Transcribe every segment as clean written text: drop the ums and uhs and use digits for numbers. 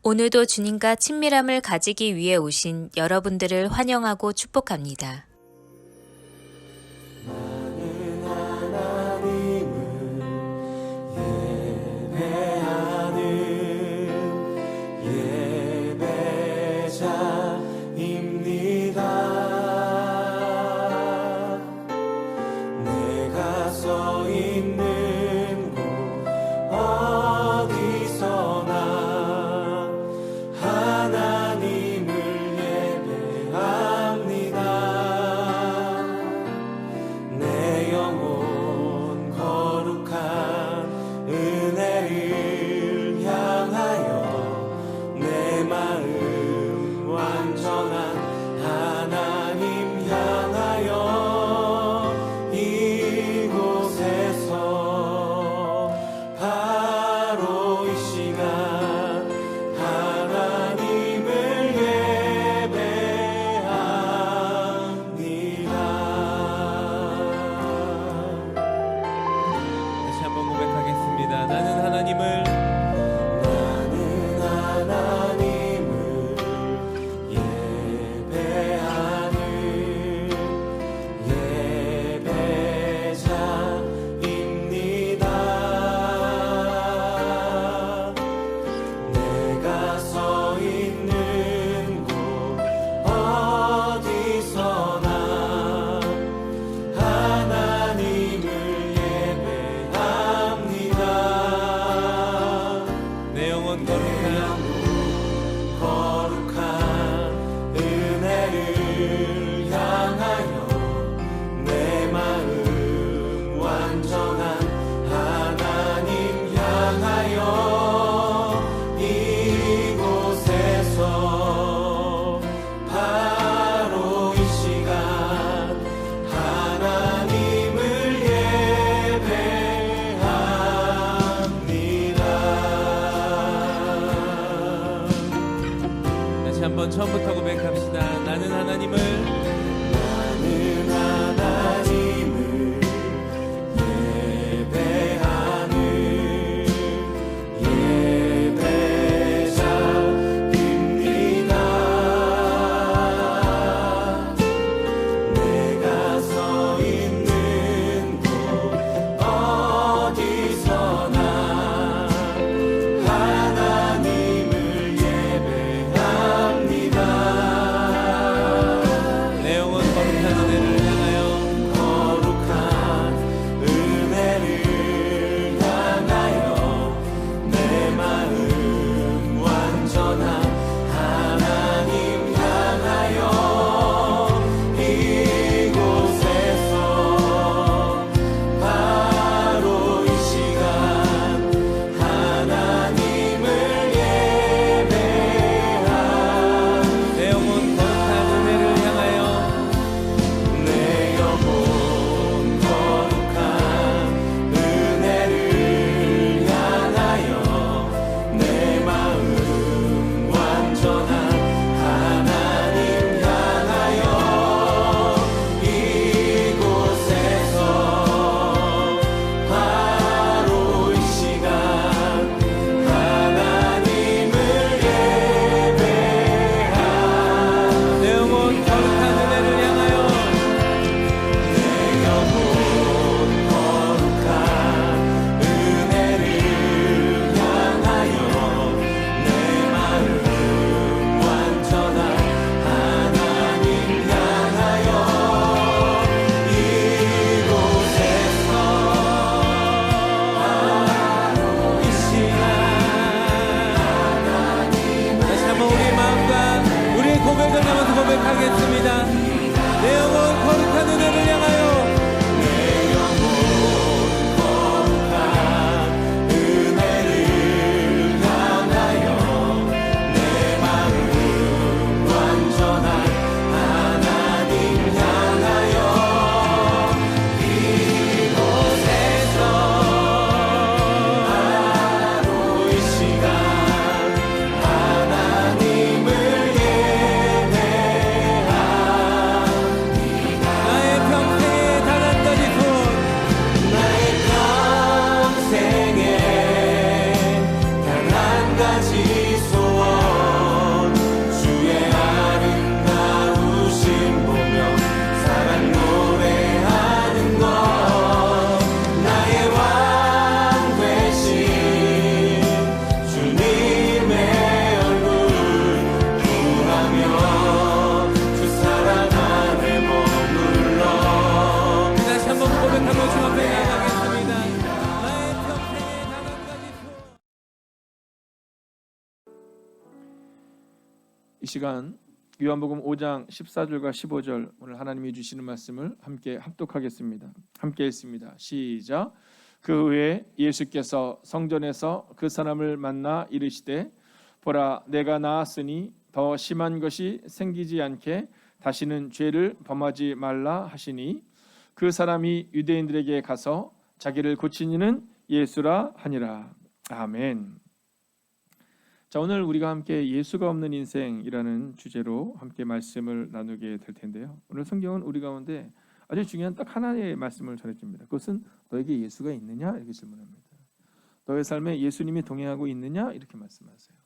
오늘도 주님과 친밀함을 가지기 위해 오신 여러분들을 환영하고 축복합니다. 나는 하나님을 예배하는 예배자입니다. 내가 서 있는 곳 어디서나 하나님을 예배합니다. 내 영혼 거룩한 은혜를 향하여 내 마음 완전한 하나님 향하여 이곳에서 바로 이 시간 하나님을 예배합니다. 다시 한번 고백하겠습니다. 나는 하나님을 예배하는 예배자입니다. 내가 서 있는 곳 어디서나 하나님을 예배합니다. 내 영혼 거룩한 은혜를 향하여 내 마음 완전한 하나님 향하여 이곳에서 바로 이 시간 하나님을 예배합니다. 다시 한번 처음부터 고백합시다. 나는 하나님을 예배하는 예배자입니다. 내가 서 있는 곳 어디서나 하나님을 예배합니다. 내 영혼 거룩한 은혜를 향하여 거룩한 은혜를 향하여 내 마음 완전한 하나님 향하여 이곳에서 바로 이 시간 하나님을 예배합니다. 내 영혼 거룩한 은혜를 향하여 내 영혼 거룩한 은혜를 향하여 내 마음 완전한 하나님 향하여 이곳에서 바로 이 시간 하나님을 예배합니다. 내 영혼 거룩한 은혜를 향하여 내 영혼 거룩한 은혜를 향하여 내 마음 완전한 하나님 향하여 이곳에서 바로 이 시간 다시 한번 우리의 마음과 우리의 고백을 담아서 고백하겠습니다. 내 영혼 거룩한 은혜를 향하여 내 영혼 거룩한 은혜를 향하여 내 마음 완전한 하나님 향하여 이곳에서 바로 이 시간 하나님을 예배합니다. 이 시간 요한복음 5장 14절과 15절 오늘 하나님이 주시는 말씀을 함께 합독하겠습니다. 함께 읽습니다. 시작. 그 후에 예수께서 성전에서 그 사람을 만나 이르시되 보라 내가 나았으니 더 심한 것이 생기지 않게 다시는 죄를 범하지 말라 하시니 그 사람이 유대인들에게 가서 자기를 고친 이는 예수라 하니라. 아멘. 자, 오늘 우리가 함께 예수가 없는 인생이라는 주제로 함께 말씀을 나누게 될 텐데요. 오늘 성경은 우리 가운데 아주 중요한 딱 하나의 말씀을 전해줍니다. 그것은 너에게 예수가 있느냐? 이렇게 질문합니다. 너의 삶에 예수님이 동행하고 있느냐? 이렇게 말씀하세요.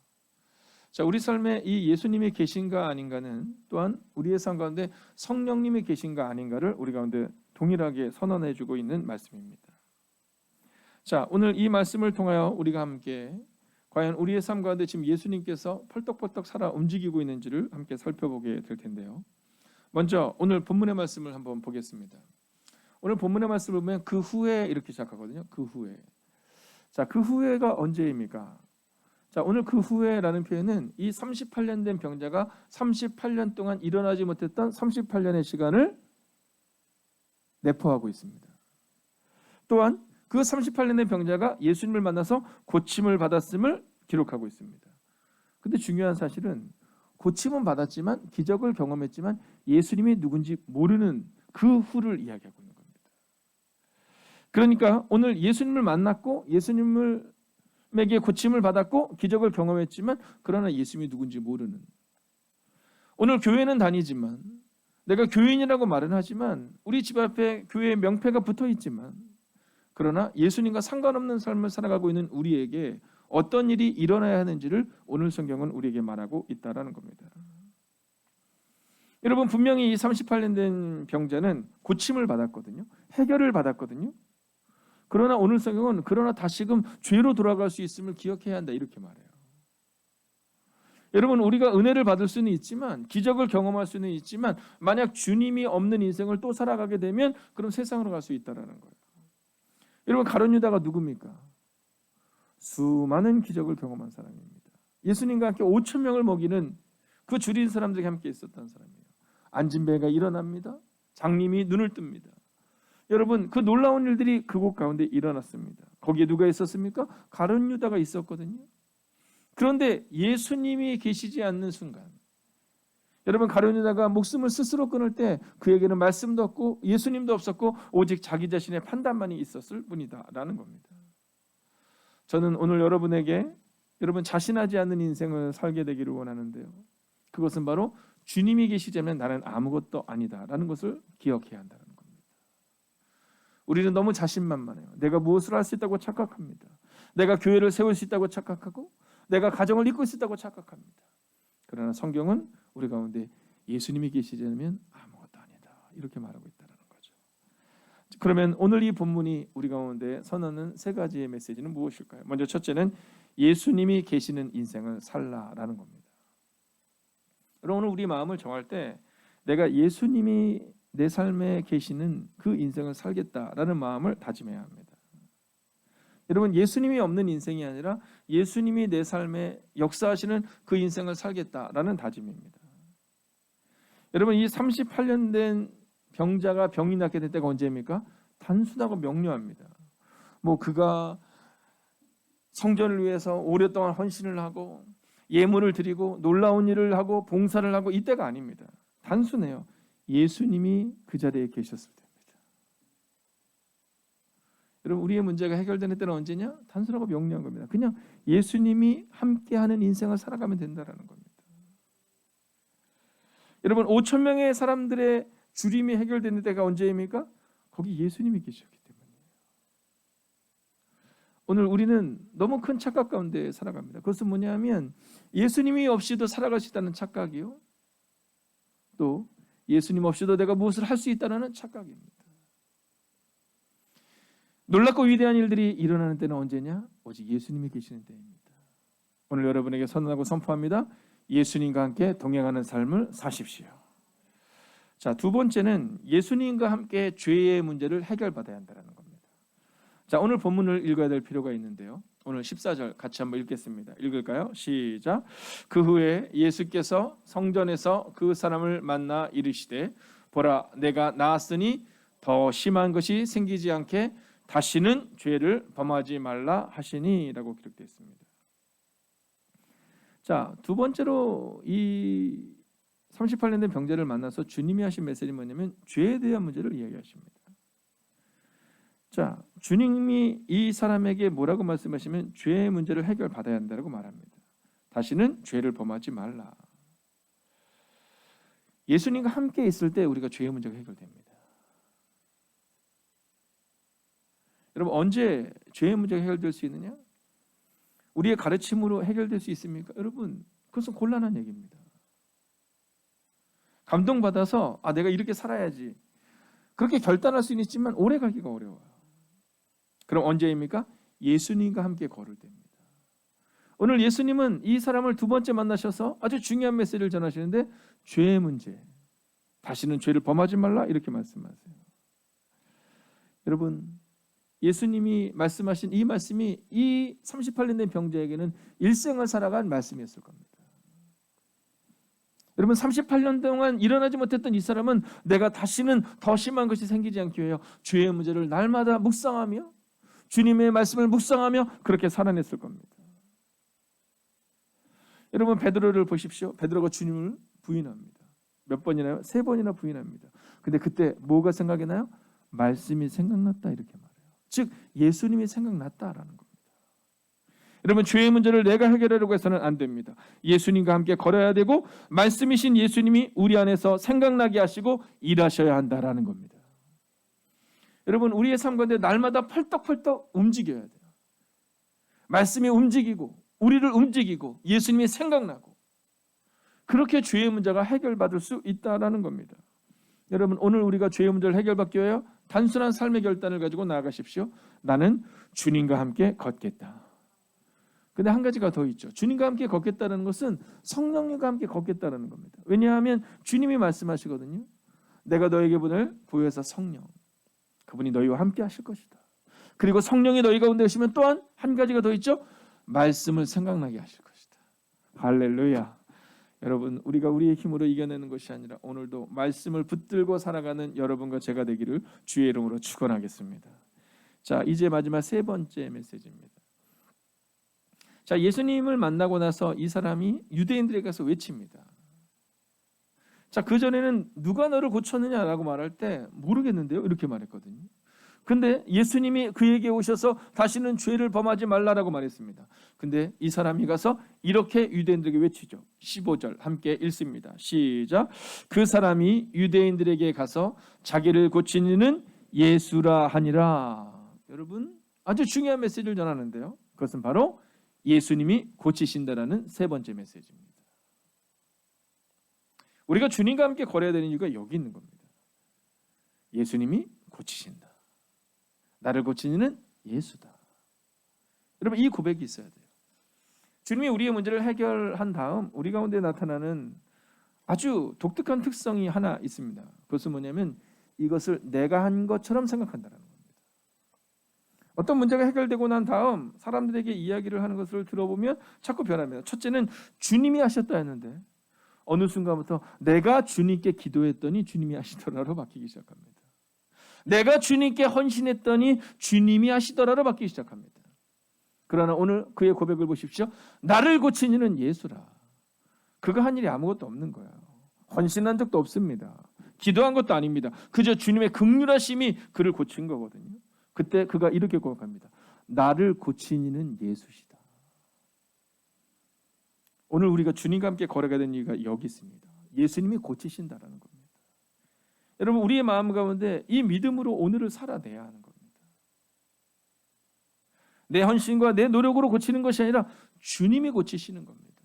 자, 우리 삶에 이 예수님이 계신가 아닌가는 또한 우리의 삶 가운데 성령님이 계신가 아닌가를 우리 가운데 동일하게 선언해주고 있는 말씀입니다. 자, 오늘 이 말씀을 통하여 우리가 함께 과연 우리의 삶 가운데 지금 예수님께서 펄떡펄떡 살아 움직이고 있는지를 함께 살펴보게 될 텐데요. 먼저 오늘 본문의 말씀을 한번 보겠습니다. 오늘 본문의 말씀을 보면 그 후에 이렇게 시작하거든요. 그 후에. 자, 그 후에가 언제입니까? 자, 오늘 그 후에라는 표현은 이 38년 된 병자가 38년 동안 일어나지 못했던 38년의 시간을 내포하고 있습니다. 또한 그 38년의 병자가 예수님을 만나서 고침을 받았음을 기록하고 있습니다. 근데 중요한 사실은 고침은 받았지만 기적을 경험했지만 예수님이 누군지 모르는 그 후를 이야기하고 있는 겁니다. 그러니까 오늘 예수님을 만났고 예수님에게 고침을 받았고 기적을 경험했지만 그러나 예수님이 누군지 모르는, 오늘 교회는 다니지만 내가 교인이라고 말은 하지만 우리 집 앞에 교회의 명패가 붙어 있지만 그러나 예수님과 상관없는 삶을 살아가고 있는 우리에게 어떤 일이 일어나야 하는지를 오늘 성경은 우리에게 말하고 있다는 겁니다. 여러분, 분명히 이 38년 된 병자는 고침을 받았거든요. 해결을 받았거든요. 그러나 오늘 성경은 그러나 다시금 죄로 돌아갈 수 있음을 기억해야 한다 이렇게 말해요. 여러분, 우리가 은혜를 받을 수는 있지만 기적을 경험할 수는 있지만 만약 주님이 없는 인생을 또 살아가게 되면 그럼 세상으로 갈 수 있다는 거예요. 여러분, 가룟 유다가 누굽니까? 수많은 기적을 경험한 사람입니다. 예수님과 함께 5천 명을 먹이는 그 줄인 사람들과 함께 있었던 사람이에요. 앉은 배가 일어납니다. 장님이 눈을 뜹니다. 여러분, 그 놀라운 일들이 그곳 가운데 일어났습니다. 거기에 누가 있었습니까? 가룟 유다가 있었거든요. 그런데 예수님이 계시지 않는 순간, 여러분, 가룟 유다가 목숨을 스스로 끊을 때 그에게는 말씀도 없고 예수님도 없었고 오직 자기 자신의 판단만이 있었을 뿐이다라는 겁니다. 저는 오늘 여러분에게 여러분 자신하지 않는 인생을 살게 되기를 원하는데요. 그것은 바로 주님이 계시자면 나는 아무것도 아니다라는 것을 기억해야 한다는 겁니다. 우리는 너무 자신만만해요. 내가 무엇을 할 수 있다고 착각합니다. 내가 교회를 세울 수 있다고 착각하고 내가 가정을 이끌 수 있다고 착각합니다. 그러나 성경은 우리 가운데 예수님이 계시지 않으면 아무것도 아니다 이렇게 말하고 있다는 거죠. 그러면 오늘 이 본문이 우리 가운데 선언하는 세 가지의 메시지는 무엇일까요? 먼저 첫째는 예수님이 계시는 인생을 살라라는 겁니다. 여러분, 오늘 우리 마음을 정할 때 내가 예수님이 내 삶에 계시는 그 인생을 살겠다라는 마음을 다짐해야 합니다. 여러분, 예수님이 없는 인생이 아니라 예수님이 내 삶에 역사하시는 그 인생을 살겠다라는 다짐입니다. 여러분, 이 38년 된 병자가 병이 낫게 될 때가 언제입니까? 단순하고 명료합니다. 그가 성전을 위해서 오랫동안 헌신을 하고 예물을 드리고 놀라운 일을 하고 봉사를 하고 이때가 아닙니다. 단순해요. 예수님이 그 자리에 계셨을 때입니다. 여러분, 우리의 문제가 해결되는 때는 언제냐? 단순하고 명료한 겁니다. 그냥 예수님이 함께하는 인생을 살아가면 된다는 겁니다. 여러분, 5천 명의 사람들의 주림이 해결되는 때가 언제입니까? 거기 예수님이 계셨기 때문이에요. 오늘 우리는 너무 큰 착각 가운데 살아갑니다. 그것은 뭐냐면 예수님이 없이도 살아갈 수 있다는 착각이요, 또 예수님 없이도 내가 무엇을 할 수 있다는 착각입니다. 놀랍고 위대한 일들이 일어나는 때는 언제냐? 오직 예수님이 계시는 때입니다. 오늘 여러분에게 선언하고 선포합니다. 예수님과 함께 동행하는 삶을 사십시오. 자, 두 번째는 예수님과 함께 죄의 문제를 해결받아야 한다는 겁니다. 자, 오늘 본문을 읽어야 될 필요가 있는데요. 오늘 14절 같이 한번 읽겠습니다. 읽을까요? 시작. 그 후에 예수께서 성전에서 그 사람을 만나 이르시되 보라 내가 나았으니 더 심한 것이 생기지 않게 다시는 죄를 범하지 말라 하시니라고 기록되어 있습니다. 자, 두 번째로 이 38년 된 병자를 만나서 주님이 하신 메시지는 뭐냐면 죄에 대한 문제를 이야기하십니다. 자, 주님이 이 사람에게 뭐라고 말씀하시면 죄의 문제를 해결받아야 한다고 말합니다. 다시는 죄를 범하지 말라. 예수님과 함께 있을 때 우리가 죄의 문제가 해결됩니다. 여러분, 언제 죄의 문제가 해결될 수 있느냐? 우리의 가르침으로 해결될 수 있습니까? 여러분, 그것은 곤란한 얘기입니다. 감동받아서 내가 이렇게 살아야지 그렇게 결단할 수는 있지만 오래 가기가 어려워요. 그럼 언제입니까? 예수님과 함께 걸을 때입니다. 오늘 예수님은 이 사람을 두 번째 만나셔서 아주 중요한 메시지를 전하시는데 죄의 문제, 다시는 죄를 범하지 말라 이렇게 말씀하세요. 여러분, 예수님이 말씀하신 이 말씀이 이 38년 된 병자에게는 일생을 살아간 말씀이었을 겁니다. 여러분, 38년 동안 일어나지 못했던 이 사람은 내가 다시는 더 심한 것이 생기지 않기 위하여 죄의 문제를 날마다 묵상하며 주님의 말씀을 묵상하며 그렇게 살아냈을 겁니다. 여러분, 베드로를 보십시오. 베드로가 주님을 부인합니다. 몇 번이나요? 3번이나 부인합니다. 근데 그때 뭐가 생각이 나요? 말씀이 생각났다 이렇게 말해요. 즉 예수님이 생각났다라는 겁니다. 여러분, 죄의 문제를 내가 해결하려고 해서는 안 됩니다. 예수님과 함께 걸어야 되고 말씀이신 예수님이 우리 안에서 생각나게 하시고 일하셔야 한다라는 겁니다. 여러분, 우리의 삶 가운데 날마다 펄떡펄떡 움직여야 돼요. 말씀이 움직이고 우리를 움직이고 예수님이 생각나고 그렇게 죄의 문제가 해결받을 수 있다라는 겁니다. 여러분, 오늘 우리가 죄의 문제를 해결받기 위하여 단순한 삶의 결단을 가지고 나아가십시오. 나는 주님과 함께 걷겠다. 근데 한 가지가 더 있죠. 주님과 함께 걷겠다는 것은 성령님과 함께 걷겠다는 겁니다. 왜냐하면 주님이 말씀하시거든요. 내가 너에게 보낼 보혜사 성령, 그분이 너희와 함께 하실 것이다. 그리고 성령이 너희 가운데 오시면 또한 한 가지가 더 있죠. 말씀을 생각나게 하실 것이다. 할렐루야. 여러분, 우리가 우리의 힘으로 이겨내는 것이 아니라 오늘도 말씀을 붙들고 살아가는 여러분과 제가 되기를 주의 이름으로 축원하겠습니다. 자, 이제 마지막 세 번째 메시지입니다. 자, 예수님을 만나고 나서 이 사람이 유대인들에게 가서 외칩니다. 자, 그전에는 누가 너를 고쳤느냐라고 말할 때 모르겠는데요 이렇게 말했거든요. 근데 예수님이 그에게 오셔서 다시는 죄를 범하지 말라라고 말했습니다. 근데 이 사람이 가서 이렇게 유대인들에게 외치죠. 15절 함께 읽습니다. 시작. 그 사람이 유대인들에게 가서 자기를 고친 이는 예수라 하니라. 여러분, 아주 중요한 메시지를 전하는데요. 그것은 바로 예수님이 고치신다라는 세 번째 메시지입니다. 우리가 주님과 함께 걸어야 되는 이유가 여기 있는 겁니다. 예수님이 고치신다. 나를 고치는 예수다. 여러분, 이 고백이 있어야 돼요. 주님이 우리의 문제를 해결한 다음 우리 가운데 나타나는 아주 독특한 특성이 하나 있습니다. 그것은 뭐냐면 이것을 내가 한 것처럼 생각한다는 겁니다. 어떤 문제가 해결되고 난 다음 사람들에게 이야기를 하는 것을 들어보면 자꾸 변합니다. 첫째는 주님이 하셨다 했는데 어느 순간부터 내가 주님께 기도했더니 주님이 하시더라로 바뀌기 시작합니다. 내가 주님께 헌신했더니 주님이 하시더라로 바뀌기 시작합니다. 그러나 오늘 그의 고백을 보십시오. 나를 고친 이는 예수라. 그가 한 일이 아무것도 없는 거예요. 헌신한 적도 없습니다. 기도한 것도 아닙니다. 그저 주님의 긍휼하심이 그를 고친 거거든요. 그때 그가 이렇게 고백합니다. 나를 고친 이는 예수시다. 오늘 우리가 주님과 함께 걸어가야 되는 이유가 여기 있습니다. 예수님이 고치신다라는 겁니다. 여러분, 우리의 마음 가운데 이 믿음으로 오늘을 살아내야 하는 겁니다. 내 헌신과 내 노력으로 고치는 것이 아니라 주님이 고치시는 겁니다.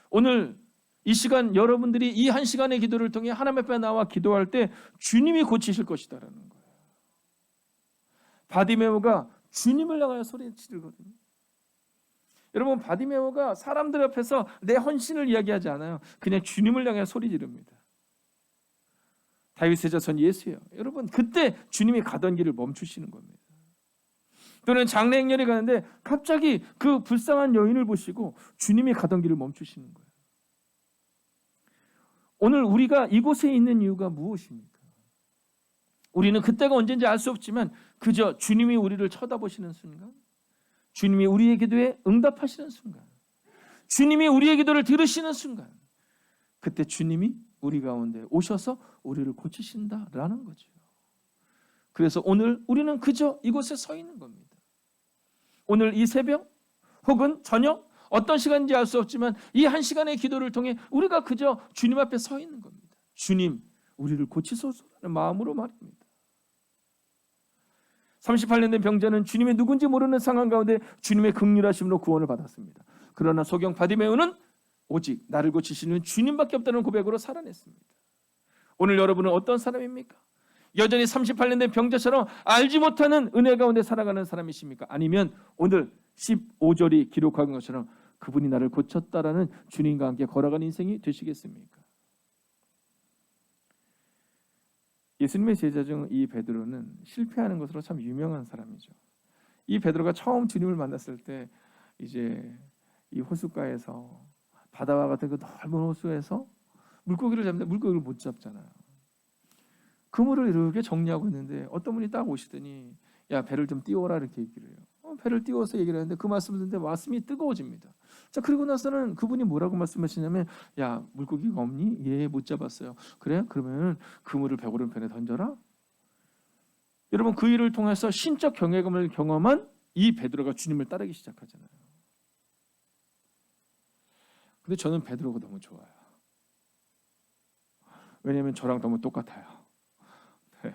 오늘 이 시간 여러분들이 이 한 시간의 기도를 통해 하나님 앞에 나와 기도할 때 주님이 고치실 것이다라는 거예요. 바디메오가 주님을 향하여 소리 지르거든요. 여러분, 바디메오가 사람들 앞에서 내 헌신을 이야기하지 않아요. 그냥 주님을 향해 소리 지릅니다. 다윗의 자손 예수예요. 여러분, 그때 주님이 가던 길을 멈추시는 겁니다. 또는 장례 행렬에 가는데 갑자기 그 불쌍한 여인을 보시고 주님이 가던 길을 멈추시는 거예요. 오늘 우리가 이곳에 있는 이유가 무엇입니까? 우리는 그때가 언제인지 알 수 없지만 그저 주님이 우리를 쳐다보시는 순간, 주님이 우리의 기도에 응답하시는 순간, 주님이 우리의 기도를 들으시는 순간, 그때 주님이 우리 가운데 오셔서 우리를 고치신다라는 거죠. 그래서 오늘 우리는 그저 이곳에 서 있는 겁니다. 오늘 이 새벽 혹은 저녁 어떤 시간인지 알 수 없지만 이 한 시간의 기도를 통해 우리가 그저 주님 앞에 서 있는 겁니다. 주님, 우리를 고치소서라는 마음으로 말입니다. 38년 된 병자는 주님이 누군지 모르는 상황 가운데 주님의 긍휼하심으로 구원을 받았습니다. 그러나 소경 바디메오는 오직 나를 고치시는 주님밖에 없다는 고백으로 살아냈습니다. 오늘 여러분은 어떤 사람입니까? 여전히 38년 된 병자처럼 알지 못하는 은혜 가운데 살아가는 사람이십니까? 아니면 오늘 15절이 기록한 것처럼 그분이 나를 고쳤다라는 주님과 함께 걸어가는 인생이 되시겠습니까? 예수님의 제자 중 이 베드로는 실패하는 것으로 참 유명한 사람이죠. 이 베드로가 처음 주님을 만났을 때 이제 이 호숫가에서 바다와 같은 그 넓은 호수에서 물고기를 잡는데 물고기를 못 잡잖아요. 그물을 이렇게 정리하고 있는데 어떤 분이 딱 오시더니 야, 배를 좀 띄워라 이렇게 얘기를 해요. 배를 띄워서 얘기를 하는데 그 말씀을 듣는데 말씀이 뜨거워집니다. 자, 그리고 나서는 그분이 뭐라고 말씀하시냐면 야, 물고기가 없니? 예, 못 잡았어요. 그래? 그러면 그물을 배 오른편에 던져라. 여러분, 그 일을 통해서 신적 경외감을 경험한 이 베드로가 주님을 따르기 시작하잖아요. 근데 저는 베드로가 너무 좋아요. 왜냐하면 저랑 너무 똑같아요. 네.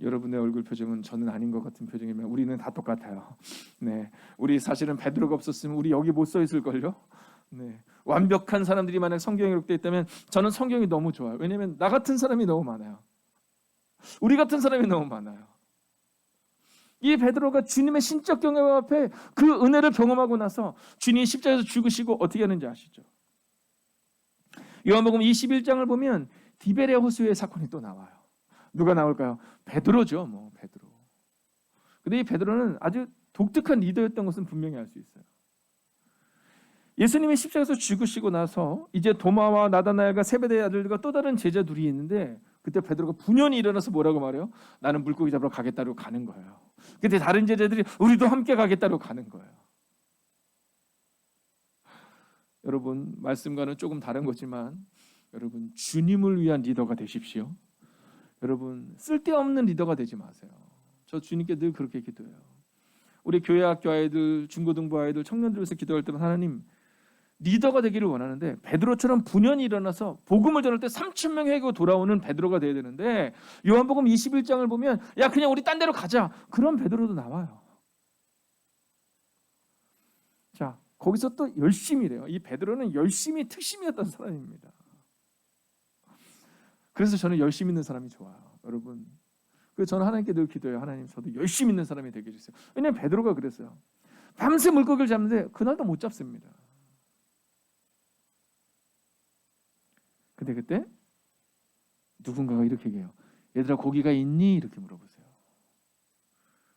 여러분의 얼굴 표정은 저는 아닌 것 같은 표정이면 우리는 다 똑같아요. 네, 우리 사실은 베드로가 없었으면 우리 여기 못 서 있을걸요. 네, 완벽한 사람들이 만약 성경에 기록되어 있다면 저는 성경이 너무 좋아요. 왜냐하면 나 같은 사람이 너무 많아요. 우리 같은 사람이 너무 많아요. 이 베드로가 주님의 신적 경험 앞에 그 은혜를 경험하고 나서 주님이 십자가에서 죽으시고 어떻게 하는지 아시죠? 요한복음 21장을 보면 디베레 호수의 사건이 또 나와요. 누가 나올까요? 베드로죠. 베드로. 근데 이 베드로는 아주 독특한 리더였던 것은 분명히 알 수 있어요. 예수님이 십자가에서 죽으시고 나서 이제 도마와 나다나엘과 세베대의 아들들과 또 다른 제자들이 있는데 그때 베드로가 분연히 일어나서 뭐라고 말해요? 나는 물고기 잡으러 가겠다고 가는 거예요. 그때 다른 제자들이 우리도 함께 가겠다고 가는 거예요. 여러분, 말씀과는 조금 다른 거지만 여러분, 주님을 위한 리더가 되십시오. 여러분, 쓸데없는 리더가 되지 마세요. 저 주님께 늘 그렇게 기도해요. 우리 교회 학교 아이들, 중고등부 아이들, 청년들 위해서 기도할 때는 하나님, 리더가 되기를 원하는데 베드로처럼 분연히 일어나서 복음을 전할 때 3,000명 해고 돌아오는 베드로가 돼야 되는데 요한복음 21장을 보면 야, 그냥 우리 딴 데로 가자. 그런 베드로도 나와요. 자, 거기서 또 열심히 이래요. 이 베드로는 열심히 특심이었던 사람입니다. 그래서 저는 열심히 있는 사람이 좋아요. 여러분, 그래서 저는 하나님께 늘 기도해요. 하나님, 저도 열심히 있는 사람이 되게 해주세요. 왜냐하면 베드로가 그랬어요. 밤새 물고기를 잡는데 그날도 못 잡습니다. 근데 그때 누군가가 이렇게 얘기해요. 얘들아, 고기가 있니? 이렇게 물어보세요.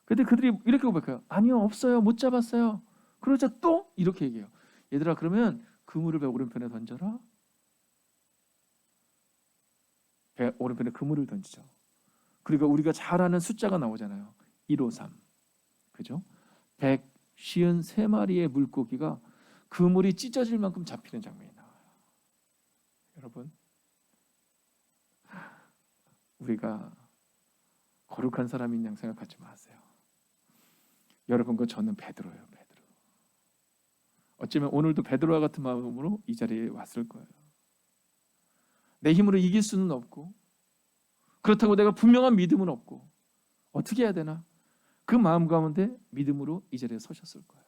근데 그들이 이렇게 고백해요. 아니요, 없어요. 못 잡았어요. 그러자 또 이렇게 얘기해요. 얘들아, 그러면 그물을 배 오른편에 던져라. 배 오른편에 그물을 던지죠. 그리고 우리가 잘 아는 숫자가 나오잖아요. 153. 그죠? 153마리의 물고기가 그물이 찢어질 만큼 잡히는 장면이 나와요. 여러분, 우리가 거룩한 사람인 양 생각하지 마세요. 여러분과 저는 베드로예요. 베드로. 어쩌면 오늘도 베드로와 같은 마음으로 이 자리에 왔을 거예요. 내 힘으로 이길 수는 없고 그렇다고 내가 분명한 믿음은 없고 어떻게 해야 되나? 그 마음 가운데 믿음으로 이 자리에 서셨을 거예요.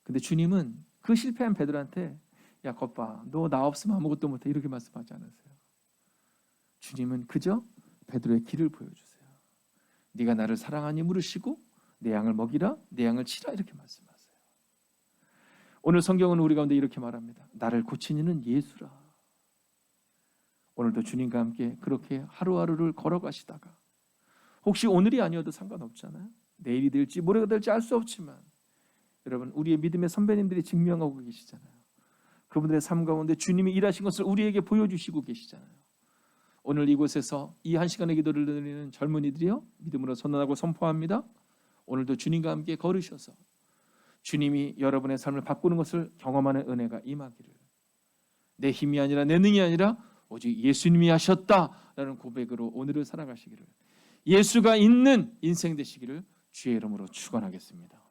근데 주님은 그 실패한 베드로한테 야, 겉봐, 너 나 없으면 아무것도 못해 이렇게 말씀하지 않으세요. 주님은 그저 베드로의 길을 보여주세요. 네가 나를 사랑하니 물으시고 내 양을 먹이라, 내 양을 치라 이렇게 말씀하세요. 오늘 성경은 우리 가운데 이렇게 말합니다. 나를 고치니는 예수라. 오늘도 주님과 함께 그렇게 하루하루를 걸어가시다가 혹시 오늘이 아니어도 상관없잖아요. 내일이 될지 모레가 될지 알 수 없지만 여러분, 우리의 믿음의 선배님들이 증명하고 계시잖아요. 그분들의 삶 가운데 주님이 일하신 것을 우리에게 보여주시고 계시잖아요. 오늘 이곳에서 이 한 시간의 기도를 드리는 젊은이들이요, 믿음으로 선언하고 선포합니다. 오늘도 주님과 함께 걸으셔서 주님이 여러분의 삶을 바꾸는 것을 경험하는 은혜가 임하기를, 내 힘이 아니라 내 능이 아니라 오직 예수님이 하셨다라는 고백으로 오늘을 살아가시기를, 예수가 있는 인생 되시기를 주의 이름으로 축원하겠습니다.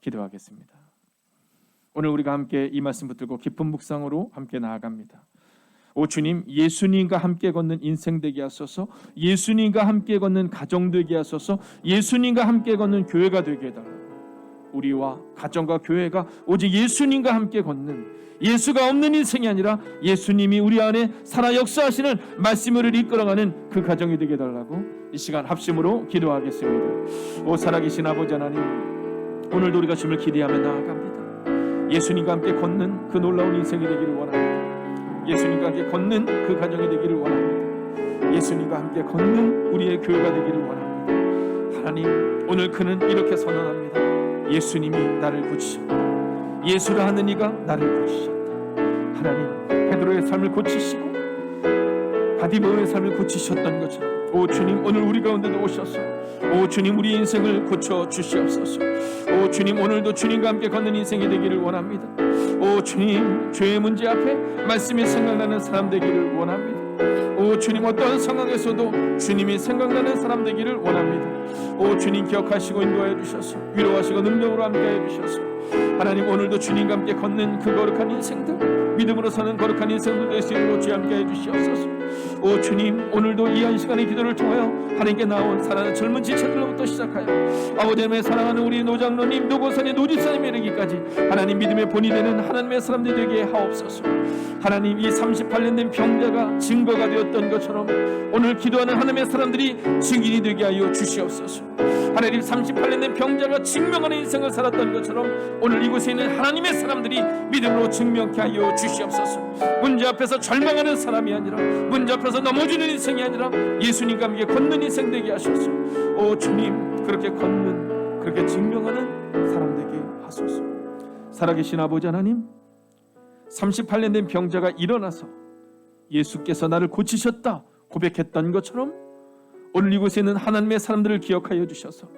기도하겠습니다. 오늘 우리가 함께 이 말씀 붙들고 깊은 묵상으로 함께 나아갑니다. 오 주님, 예수님과 함께 걷는 인생 되게 하소서. 예수님과 함께 걷는 가정 되게 하소서. 예수님과 함께 걷는 교회가 되게 해달라고. 우리와 가정과 교회가 오직 예수님과 함께 걷는, 예수가 없는 인생이 아니라 예수님이 우리 안에 살아 역사하시는 말씀을 이끌어가는 그 가정이 되게 해달라고 이 시간 합심으로 기도하겠습니다. 오 살아계신 아버지 하나님, 오늘도 우리가 주님을 기대하며 나아갑니다. 예수님과 함께 걷는 그 놀라운 인생이 되기를 원합니다. 예수님과 함께 걷는 그 가정이 되기를 원합니다. 예수님과 함께 걷는 우리의 교회가 되기를 원합니다. 하나님, 오늘 그는 이렇게 선언합니다. 예수님이 나를 고치셨다. 예수를 하는 이가 나를 고치셨다. 하나님, 베드로의 삶을 고치시고 바디모의 삶을 고치셨던 것처럼 오 주님, 오늘 우리 가운데도 오셔서 오 주님, 우리 인생을 고쳐 주시옵소서. 오 주님, 오늘도 주님과 함께 걷는 인생이 되기를 원합니다. 오 주님, 죄의 문제 앞에 말씀이 생각나는 사람 되기를 원합니다. 오 주님, 어떠한 상황에서도 주님이 생각나는 사람 되기를 원합니다. 오 주님, 기억하시고 인도하여 주셔서 위로하시고 능력으로 함께해 주셔서 하나님, 오늘도 주님과 함께 걷는 그 거룩한 인생들, 믿음으로 사는 거룩한 인생들 되시기로 주여 함께해 주시옵소서. 오 주님, 오늘도 이 한 시간의 기도를 통하여 하나님께 나온 사랑하는 젊은 지체들로부터 시작하여 아버지 하나님의 사랑하는 우리 노장로님, 노고사님, 노집사님에 이르기까지 하나님 믿음의 본이 되는 하나님의 사람들이 되게 하옵소서. 하나님, 이 38년 된 병자가 증거가 되었던 것처럼 오늘 기도하는 하나님의 사람들이 증인이 되게 하여 주시옵소서. 하나님, 38년 된 병자가 증명하는 인생을 살았던 것처럼 오늘 이곳에 있는 하나님의 사람들이 믿음으로 증명케 하여 주시옵소서. 문제 앞에서 절망하는 사람이 아니라, 문제 앞에서 넘어지는 인생이 아니라 예수님과 함께 걷는 인생 되게 하소서. 오 주님, 그렇게 걷는, 그렇게 증명하는 사람 되게 하소서. 살아계신 아버지 하나님, 38년 된 병자가 일어나서 예수께서 나를 고치셨다 고백했던 것처럼 오늘 이곳에 있는 하나님의 사람들을 기억하여 주셔서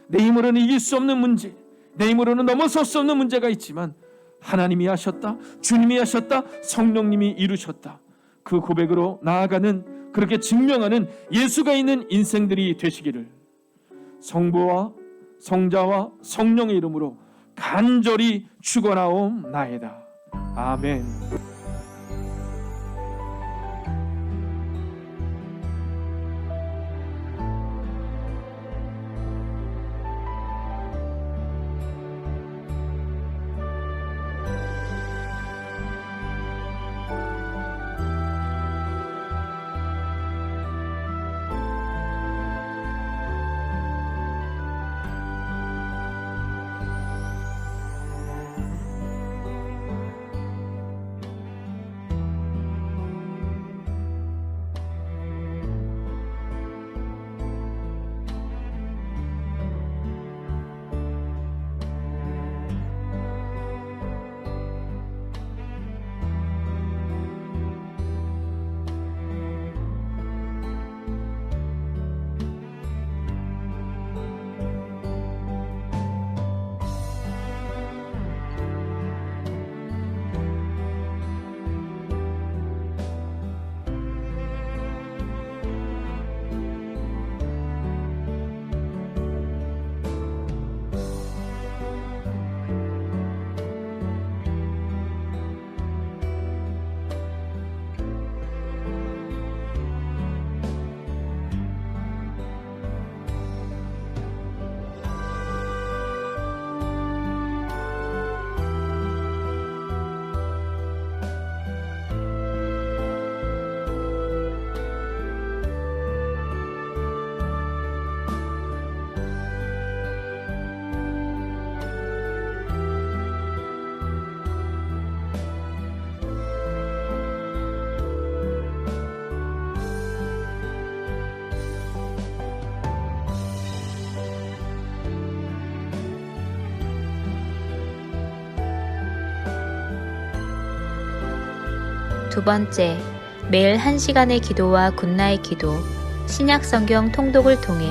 내 힘으로는 이길 수 없는 문제, 내 힘으로는 넘어설 수 없는 문제가 있지만 하나님이 하셨다, 주님이 하셨다, 성령님이 이루셨다, 그 고백으로 나아가는, 그렇게 증명하는 예수가 있는 인생들이 되시기를 성부와 성자와 성령의 이름으로 간절히 축원하옵나이다. 아멘. 두 번째, 매일 1시간의 기도와 굿나잇 기도, 신약 성경 통독을 통해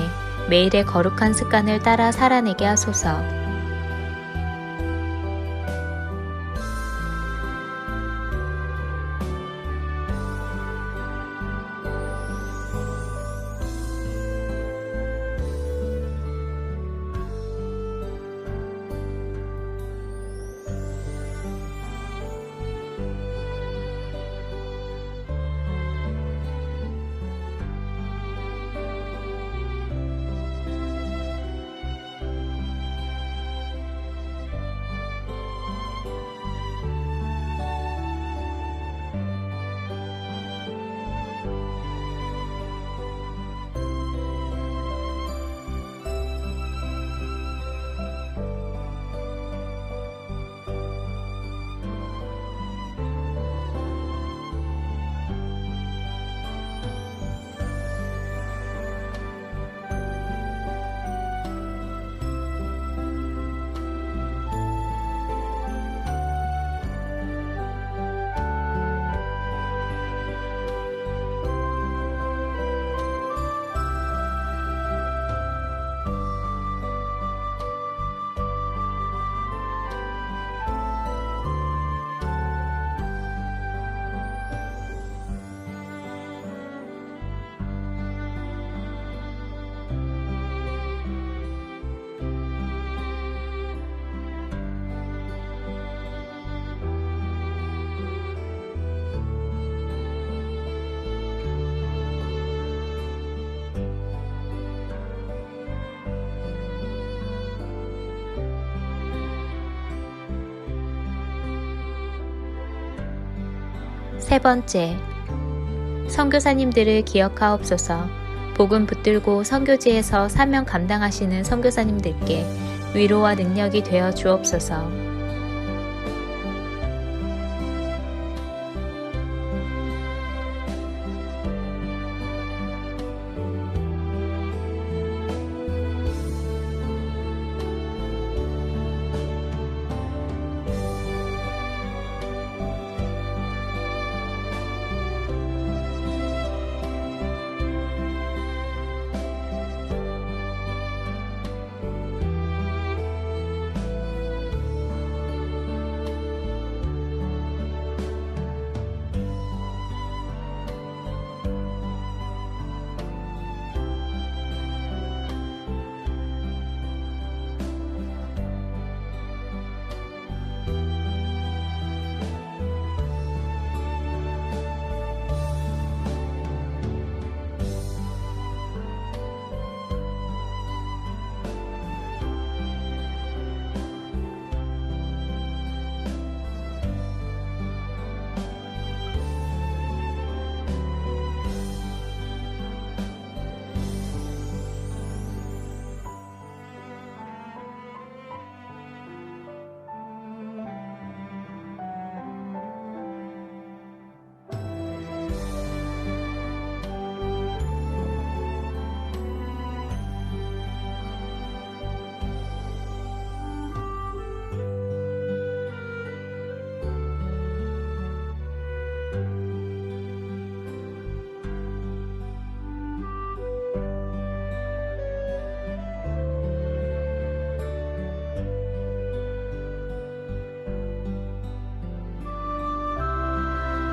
매일의 거룩한 습관을 따라 살아내게 하소서. 세 번째, 선교사님들을 기억하옵소서. 복음 붙들고 선교지에서 사명 감당하시는 선교사님들께 위로와 능력이 되어 주옵소서.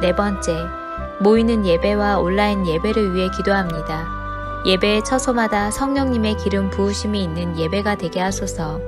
네 번째, 모이는 예배와 온라인 예배를 위해 기도합니다. 예배의 처소마다 성령님의 기름 부으심이 있는 예배가 되게 하소서.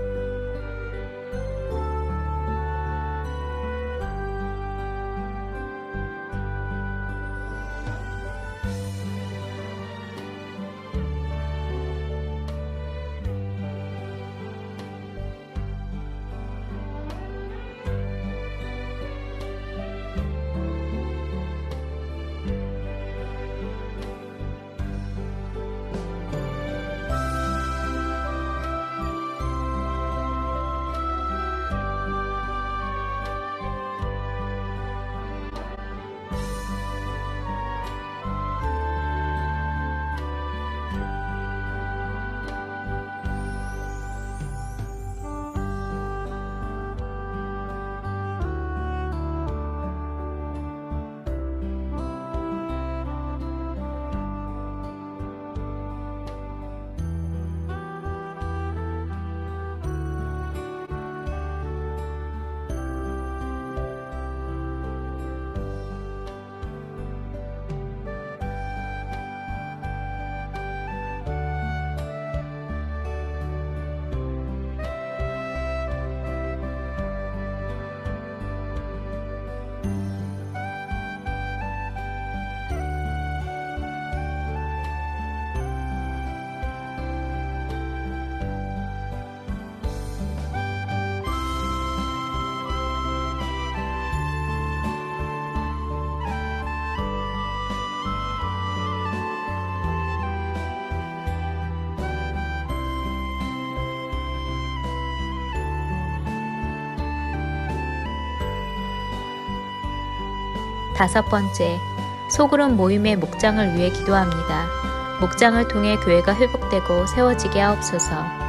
5번째, 소그룹 모임의 목장을 위해 기도합니다. 목장을 통해 교회가 회복되고 세워지게 하옵소서.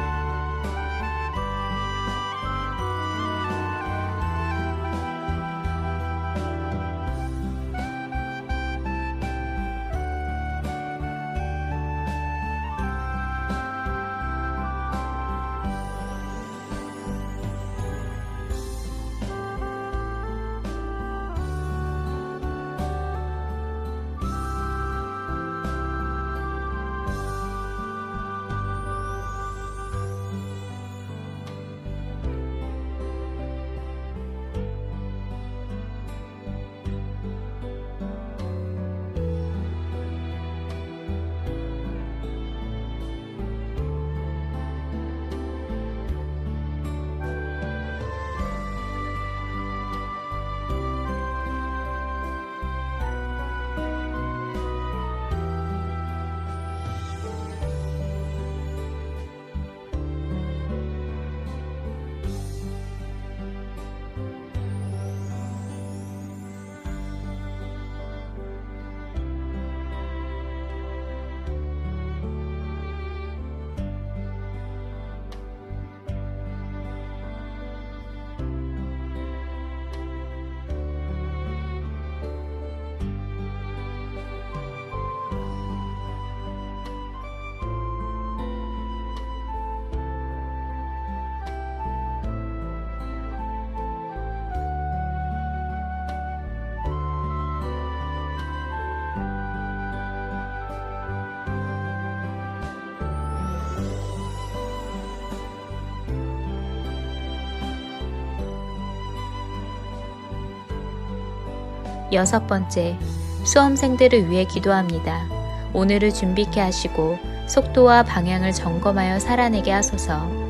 여섯 번째, 수험생들을 위해 기도합니다. 오늘을 준비케 하시고 속도와 방향을 점검하여 살아내게 하소서.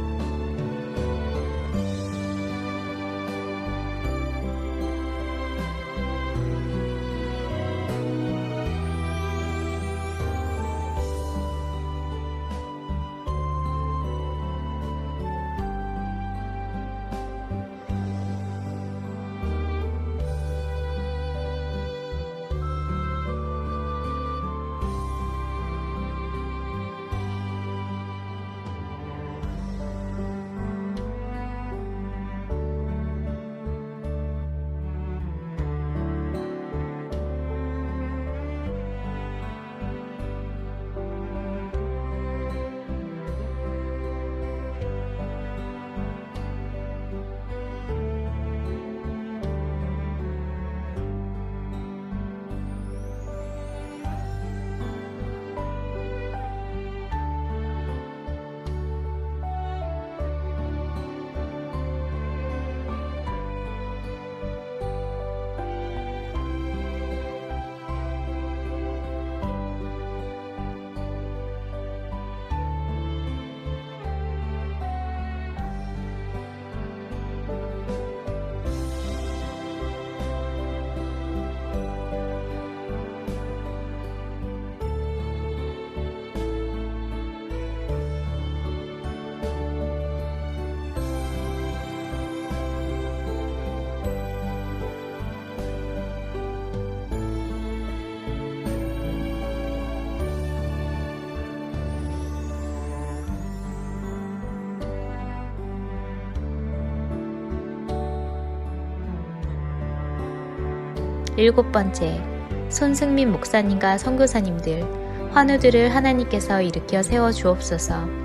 일곱 번째, 손승민 목사님과 선교사님들, 환우들을 하나님께서 일으켜 세워 주옵소서.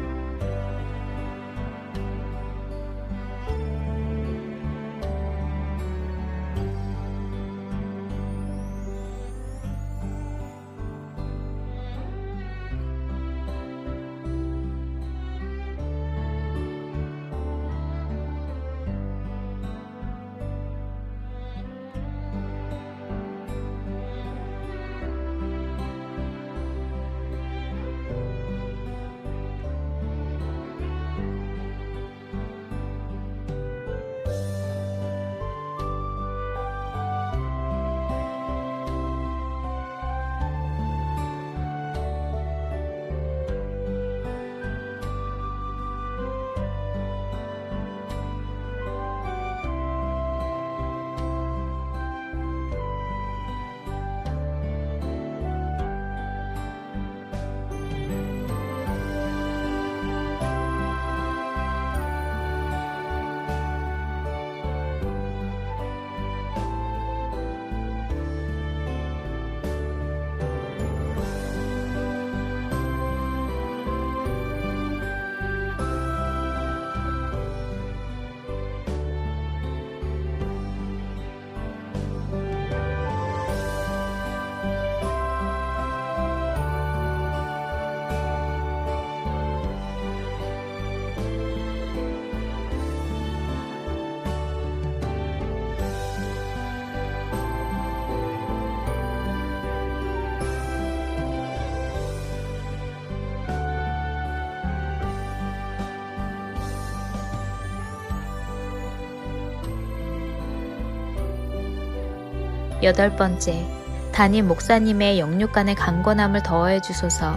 8번째, 담임 목사님의 영육간의 강건함을 더하여 주소서.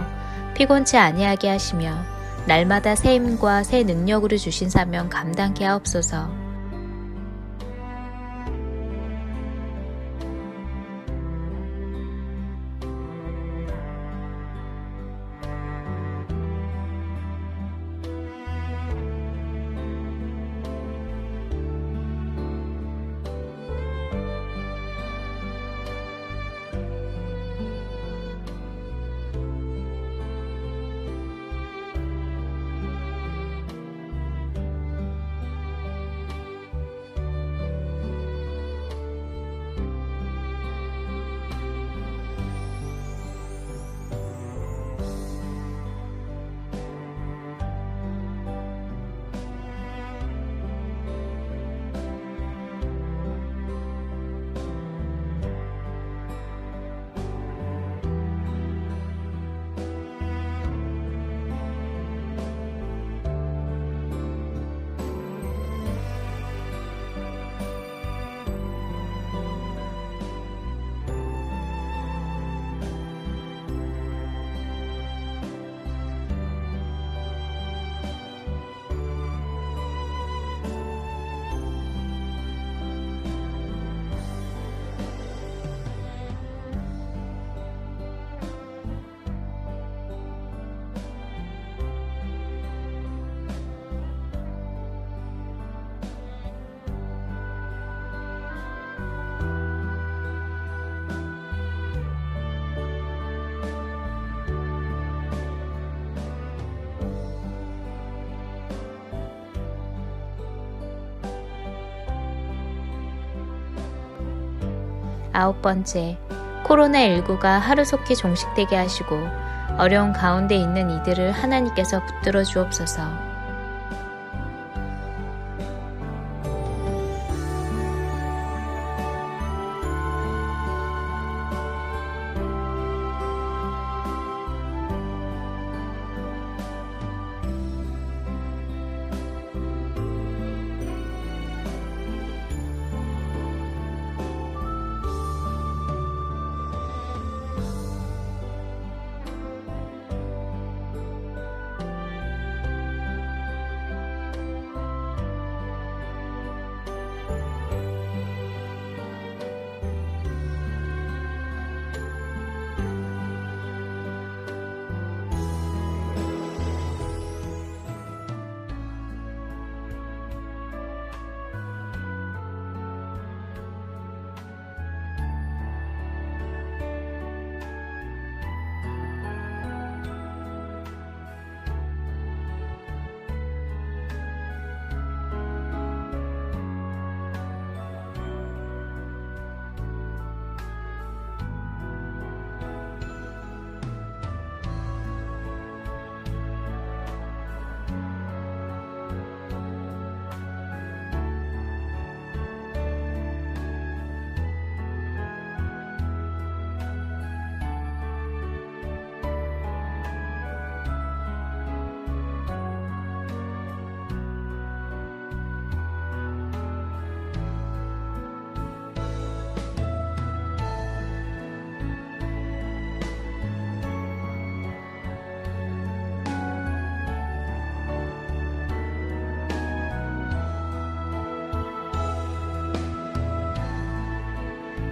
피곤치 아니하게 하시며 날마다 새 힘과 새 능력으로 주신 사명 감당케 하옵소서. 아홉 번째, 코로나19가 하루속히 종식되게 하시고 어려운 가운데 있는 이들을 하나님께서 붙들어 주옵소서.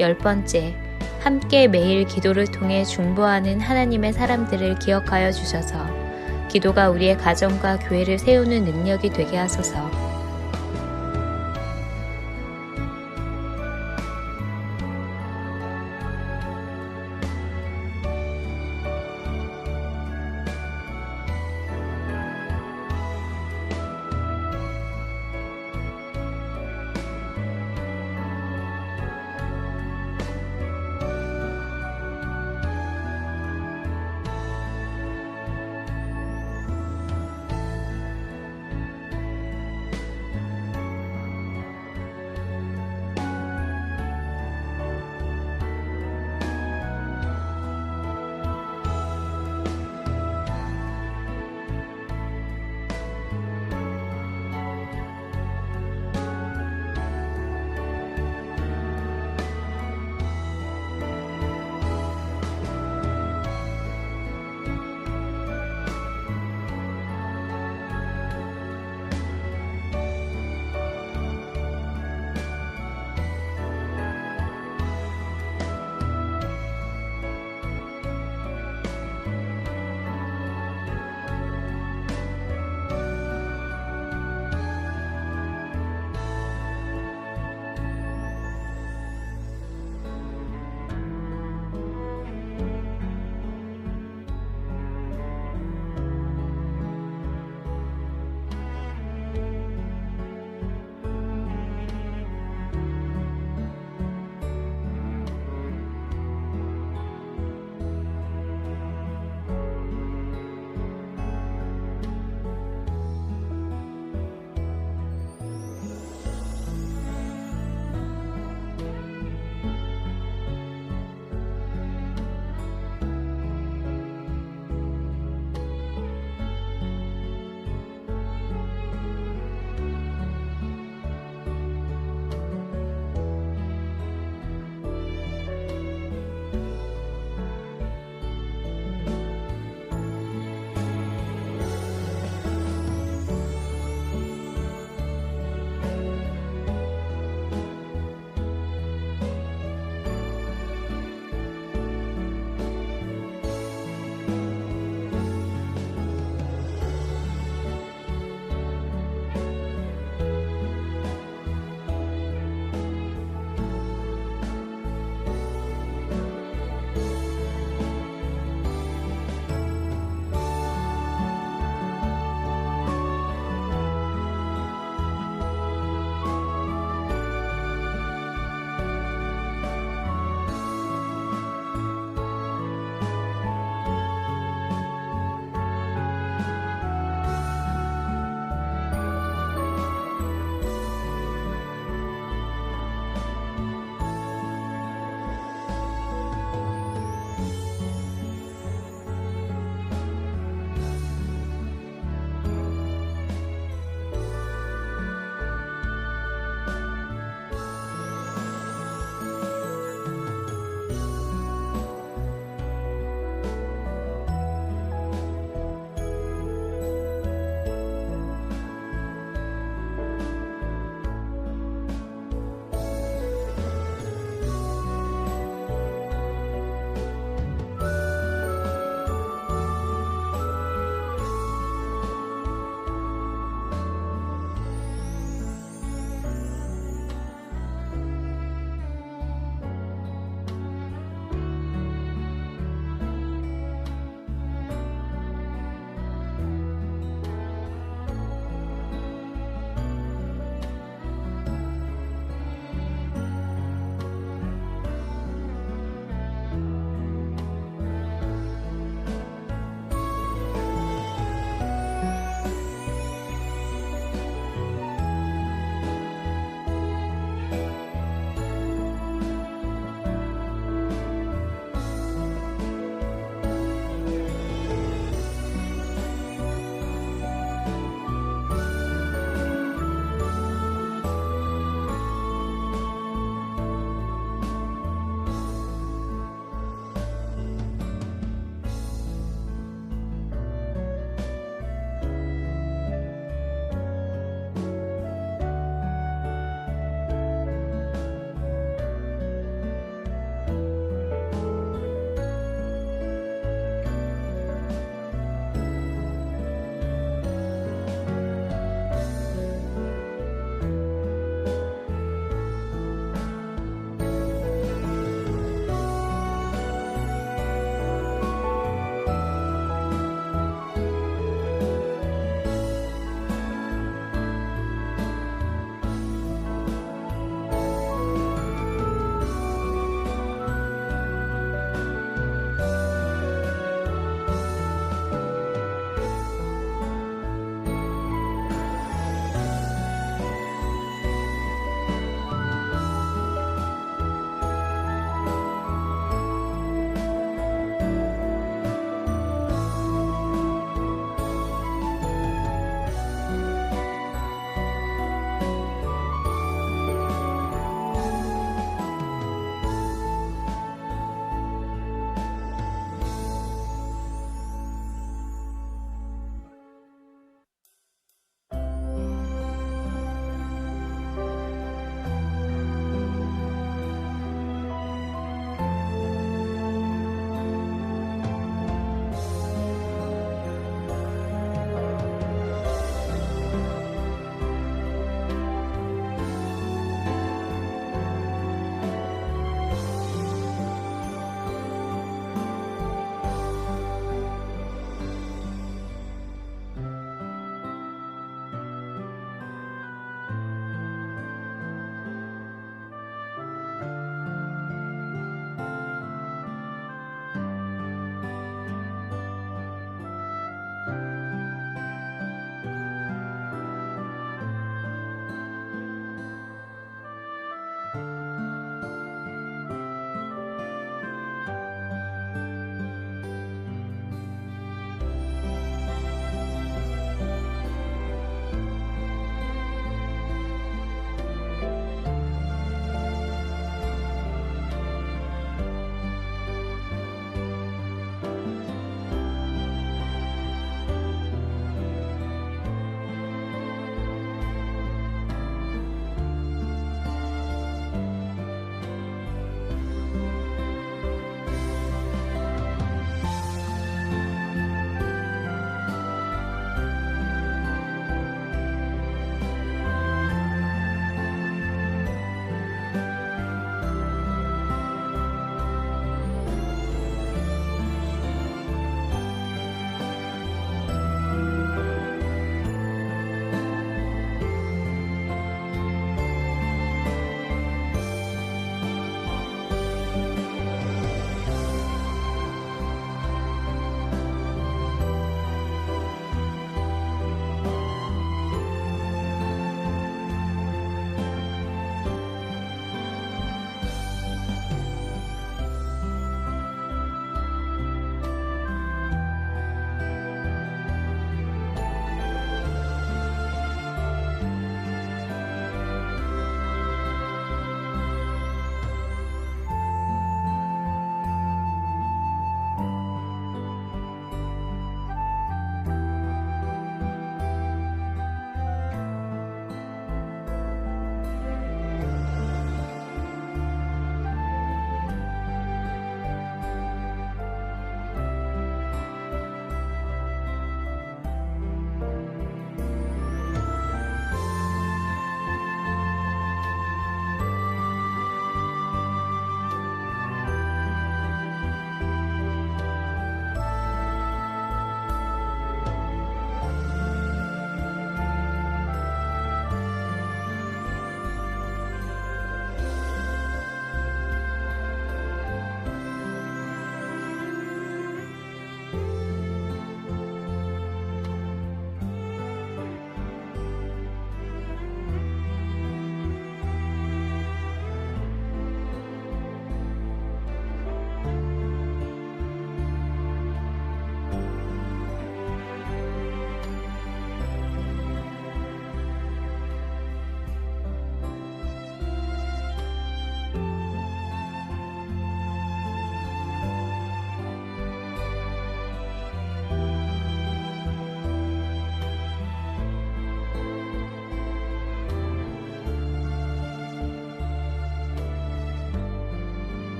열 번째, 함께 매일 기도를 통해 중보하는 하나님의 사람들을 기억하여 주셔서 기도가 우리의 가정과 교회를 세우는 능력이 되게 하소서.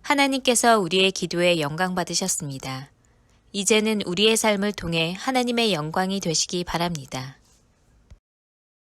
하나님께서 우리의 기도에 영광 받으셨습니다. 이제는 우리의 삶을 통해 하나님의 영광이 되시기 바랍니다.